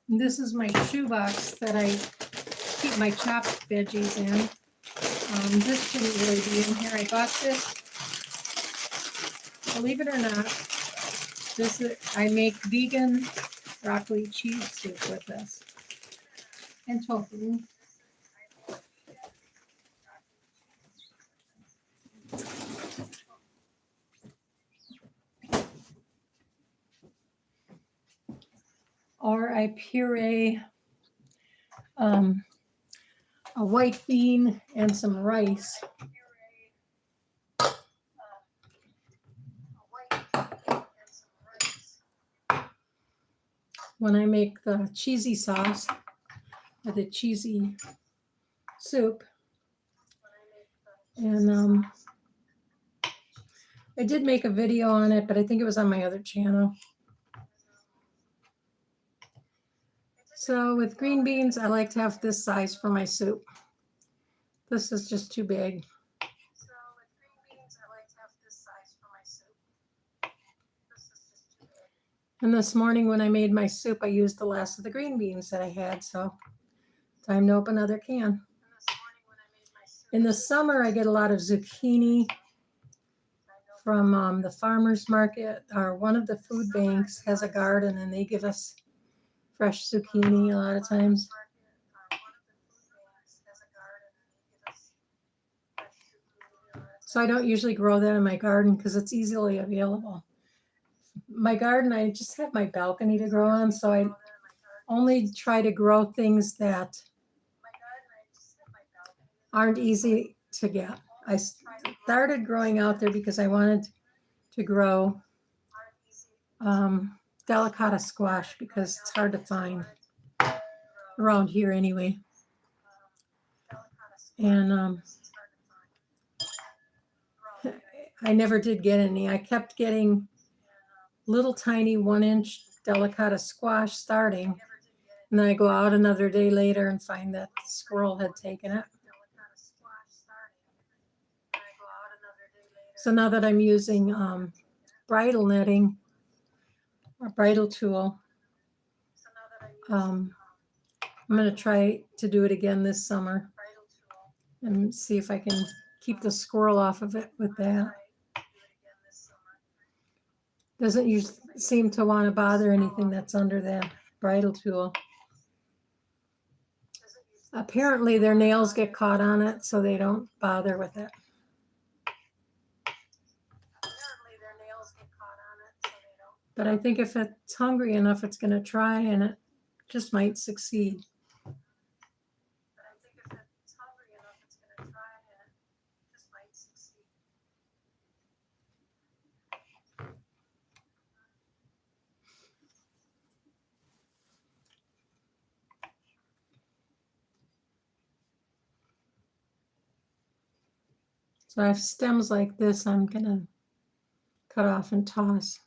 And this is my shoebox that I keep my chopped veggies in. This shouldn't really be in here. I bought this. Believe it or not, I make vegan broccoli cheese soup with this and tofu. Or I puree a white bean and some rice. When I make the cheesy sauce or the cheesy soup. And I did make a video on it, but I think it was on my other channel. So with green beans, I like to have this size for my soup. This is just too big. And this morning when I made my soup, I used the last of the green beans that I had, so time to open another can. In the summer, I get a lot of zucchini from the farmer's market, or one of the food banks has a garden and they give us fresh zucchini a lot of times. So I don't usually grow that in my garden because it's easily available. My garden, I just have my balcony to grow on, so I only try to grow things that aren't easy to get. I started growing out there because I wanted to grow delicata squash because it's hard to find around here anyway. And I never did get any. I kept getting little tiny 1-inch delicata squash starting. And then I go out another day later and find that the squirrel had taken it. So now that I'm using bridal netting or bridal tool, I'm going to try to do it again this summer and see if I can keep the squirrel off of it with that. Doesn't seem to want to bother anything that's under that bridle tool. Apparently their nails get caught on it, so they don't bother with it. But I think if it's hungry enough, it's going to try, and it just might succeed. So I have stems like this I'm going to cut off and toss.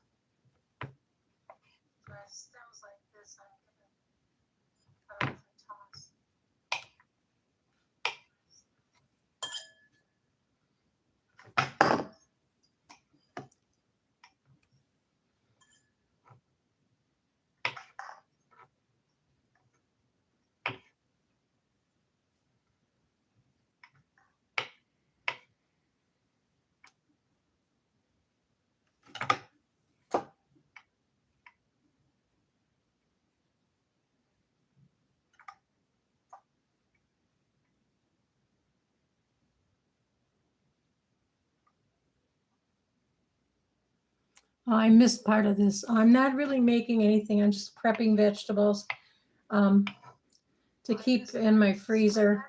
I missed part of this. I'm not really making anything. I'm just prepping vegetables to keep in my freezer.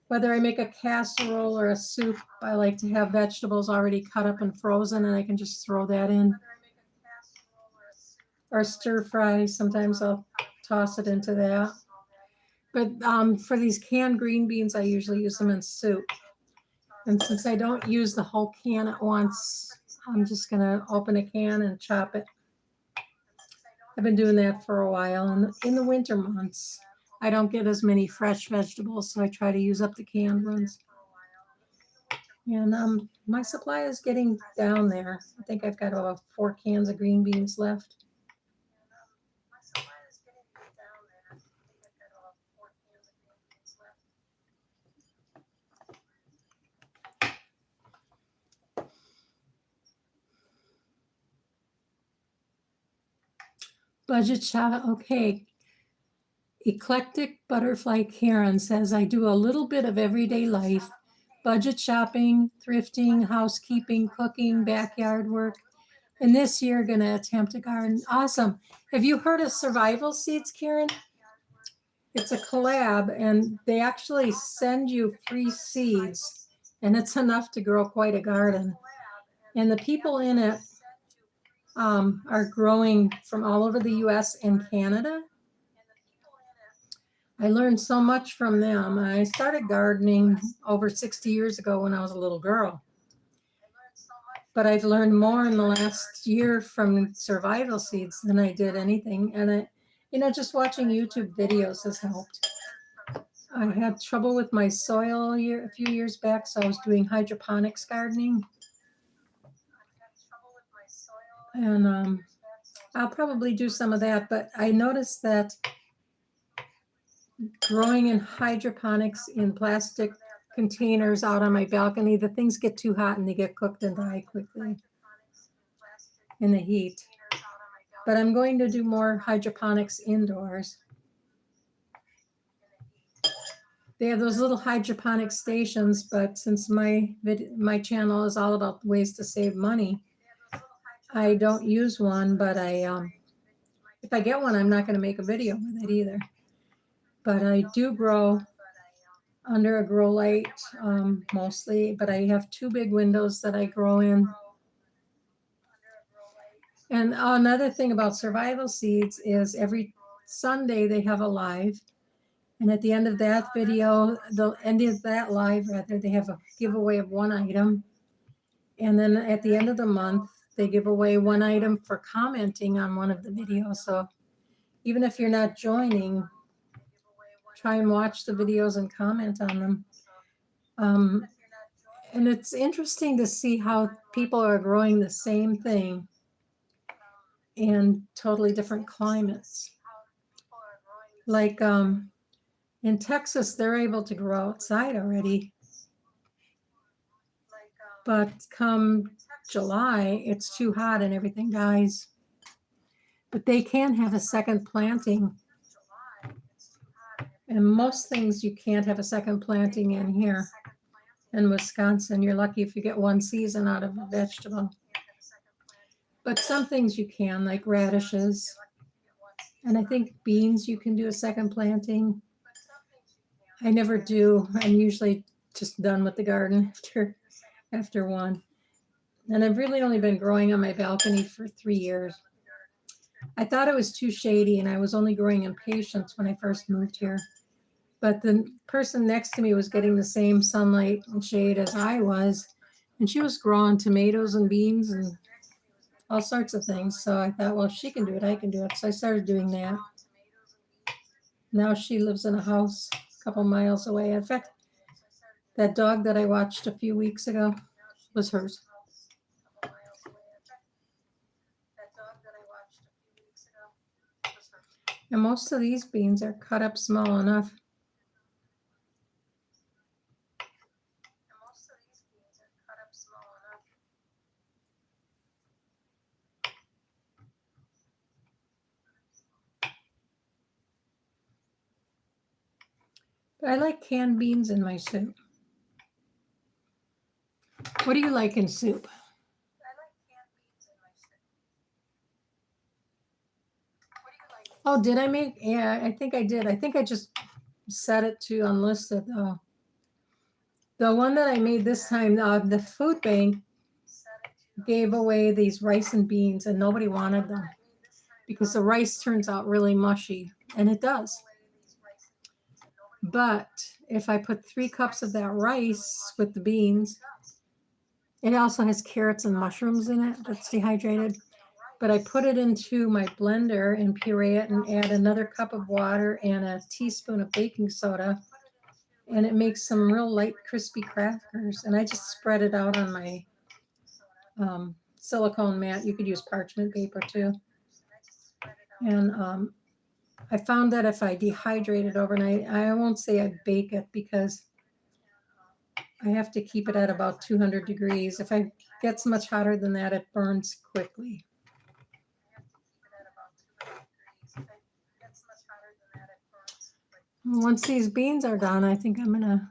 Whether I make a casserole or a soup, I like to have vegetables already cut up and frozen, and I can just throw that in. Or stir fry. Sometimes I'll toss it into that. But for these canned green beans, I usually use them in soup. And since I don't use the whole can at once, I'm just going to open a can and chop it. I've been doing that for a while. And in the winter months, I don't get as many fresh vegetables, so I try to use up the canned ones. And my supply is getting down there. I think I've got about 4 cans of green beans left. Budget shop, okay. Eclectic Butterfly Karen says, I do a little bit of everyday life, budget shopping, thrifting, housekeeping, cooking, backyard work, and this year going to attempt a garden. Awesome. Have you heard of Survival Seeds, Karen? It's a collab, and they actually send you free seeds, and it's enough to grow quite a garden. And the people in it are growing from all over the US and Canada. I learned so much from them. I started gardening over 60 years ago when I was a little girl. But I've learned more in the last year from Survival Seeds than I did anything. And just watching YouTube videos has helped. I had trouble with my soil a few years back, so I was doing hydroponics gardening. And I'll probably do some of that, but I noticed that growing in hydroponics in plastic containers out on my balcony, the things get too hot and they get cooked and die quickly in the heat. But I'm going to do more hydroponics indoors. They have those little hydroponic stations, but since my channel is all about ways to save money, I don't use one, but if I get one, I'm not going to make a video with it either. But I do grow under a grow light mostly, but I have 2 big windows that I grow in. And another thing about Survival Seeds is every Sunday they have a live. And at the end of that video, the end of that live, rather, they have a giveaway of 1 item. And then at the end of the month, they give away 1 item for commenting on one of the videos. So even if you're not joining, try and watch the videos and comment on them. And it's interesting to see how people are growing the same thing in totally different climates. Like In Texas, they're able to grow outside already. But come July, it's too hot and everything dies. But they can have a second planting. And most things you can't have a second planting in here. In Wisconsin, you're lucky if you get one season out of a vegetable. But some things you can, like radishes. And I think beans you can do a second planting. I never do. I'm usually just done with the garden after one. And I've really only been growing on my balcony for 3 years. I thought it was too shady, and I was only growing impatiens when I first moved here. But the person next to me was getting the same sunlight and shade as I was, and she was growing tomatoes and beans and all sorts of things. So I thought, well, if she can do it, I can do it. So I started doing that. Now she lives in a house a couple miles away. In fact, that dog that I watched a few weeks ago was hers. And most of these beans are cut up small enough. But I like canned beans in my soup. What do you like in soup? Oh, did I make? Yeah, I think I did. I think I just set it to unlisted though. The one that I made this time, the food bank gave away these rice and beans and nobody wanted them because the rice turns out really mushy, and it does. But if I put 3 cups of that rice with the beans, it also has carrots and mushrooms in it that's dehydrated. But I put it into my blender and puree it and add another cup of water and a teaspoon of baking soda. And it makes some real light, crispy crackers. And I just spread it out on my silicone mat. You could use parchment paper too. And I found that if I dehydrate it overnight, I won't say I bake it because I have to keep it at about 200 degrees. If I gets much hotter than that, it burns quickly. Once these beans are done, I think I'm going to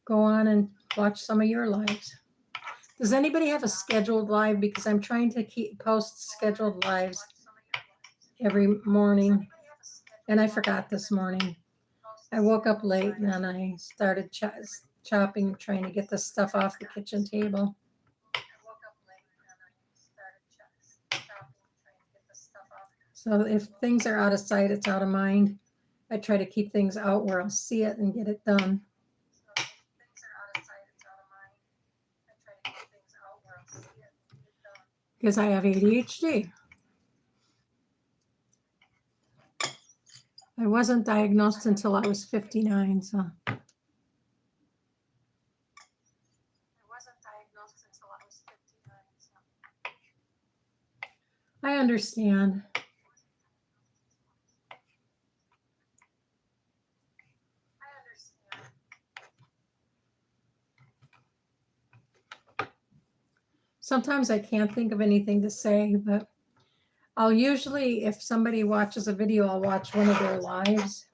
go on and watch some of your lives. Does anybody have a scheduled live? Because I'm trying to post scheduled lives every morning. And I forgot this morning. I woke up late and then I started chopping, trying to get the stuff off the kitchen table. So if things are out of sight, it's out of mind. I try to keep things out where I'll see it and get it done. Because I have ADHD. I wasn't diagnosed until I was 59, so. I understand. Sometimes I can't think of anything to say, but I'll usually, if somebody watches a video, I'll watch one of their lives,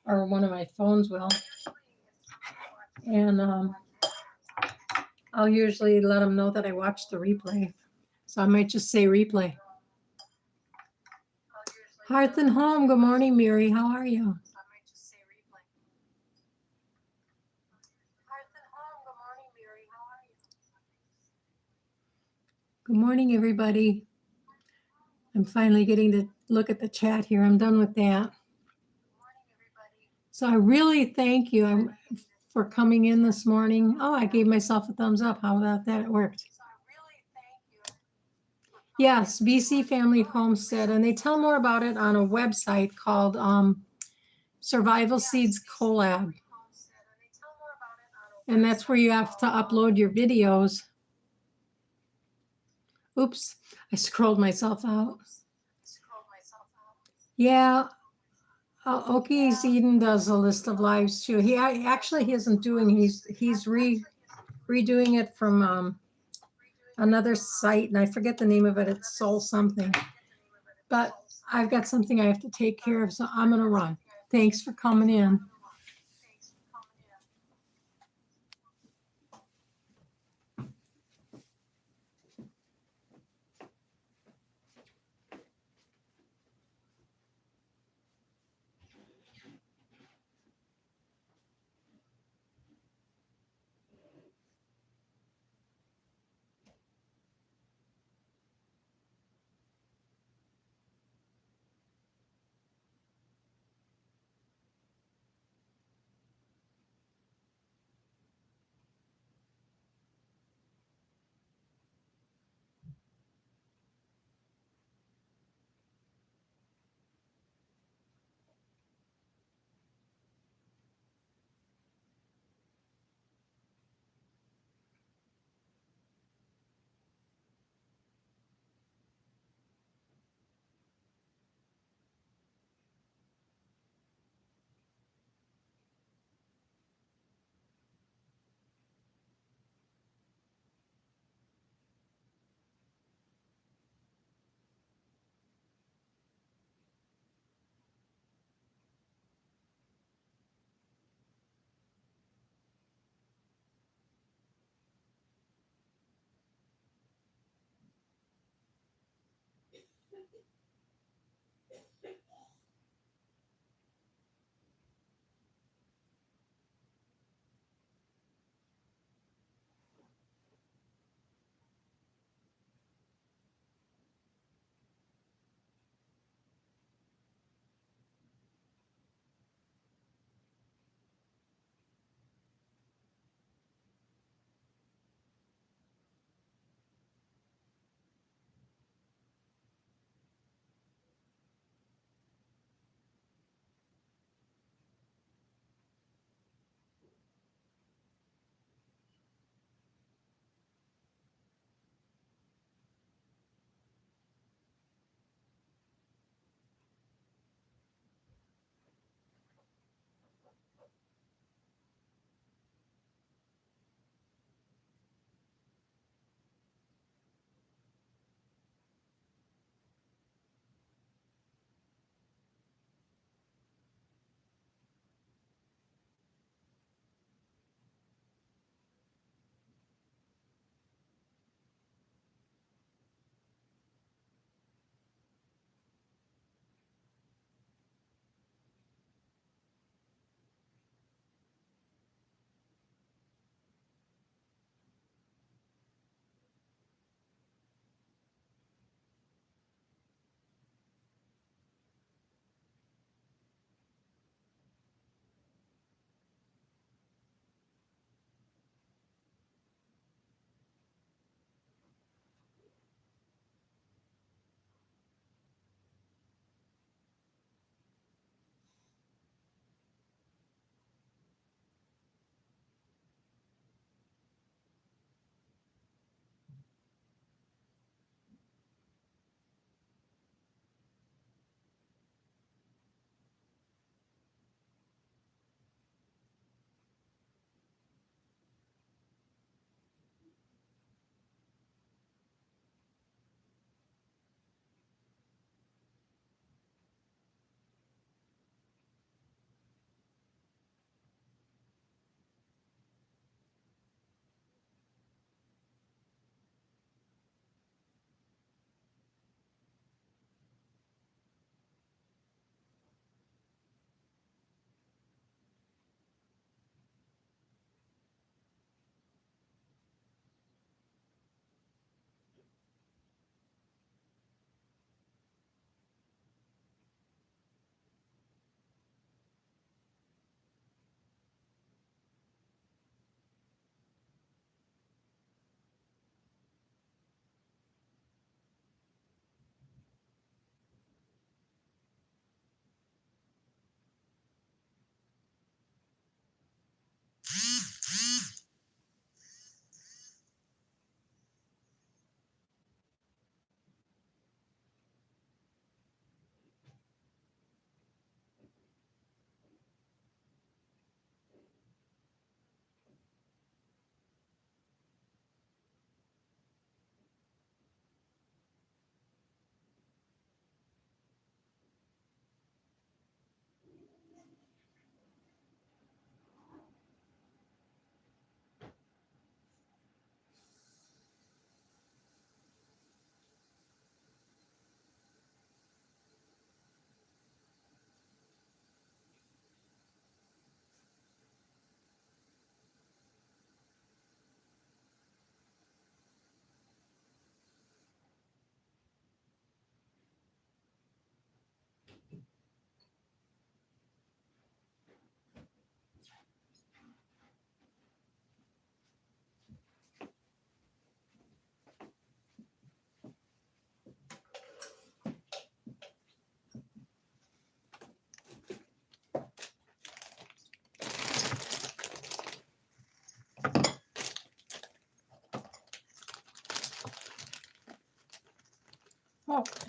or one of my phones will. And I'll usually let them know that I watched the replay. So I might just say replay. Hearth and Home, good morning, Mary. How are you? Good morning, everybody. I'm finally getting to look at the chat here. I'm done with that. So I really thank you for coming in this morning. Oh, I gave myself a thumbs up. How about that? It worked. Yes, BC Family Homestead. And they tell more about it on a website called Survival Seeds Collab. And that's where you have to upload your videos. Oops, I scrolled myself out. Yeah, Oki's Eden does a list of lives too. Actually he isn't doing. He's redoing it from another site, and I forget the name of it. It's Soul something. But I've got something I have to take care of, so I'm gonna run. Thanks for coming in.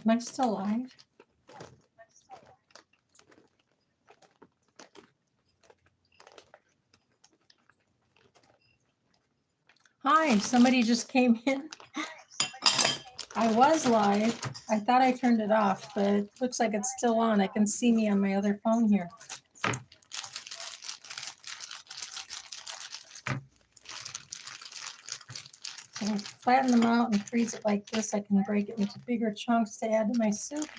Am I still live? Hi, somebody just came in. I was live. I thought I turned it off, but it looks like it's still on. I can see me on my other phone here. So I flatten them out and freeze it like this. I can break it into bigger chunks to add to my soup.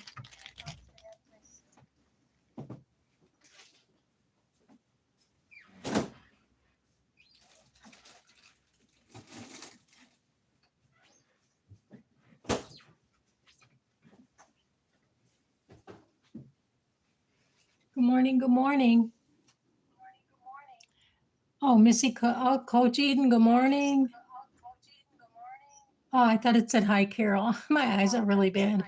Good morning, good morning. Oh, Coach Eden, good morning. Oh, I thought it said hi, Carol. My eyes are really bad.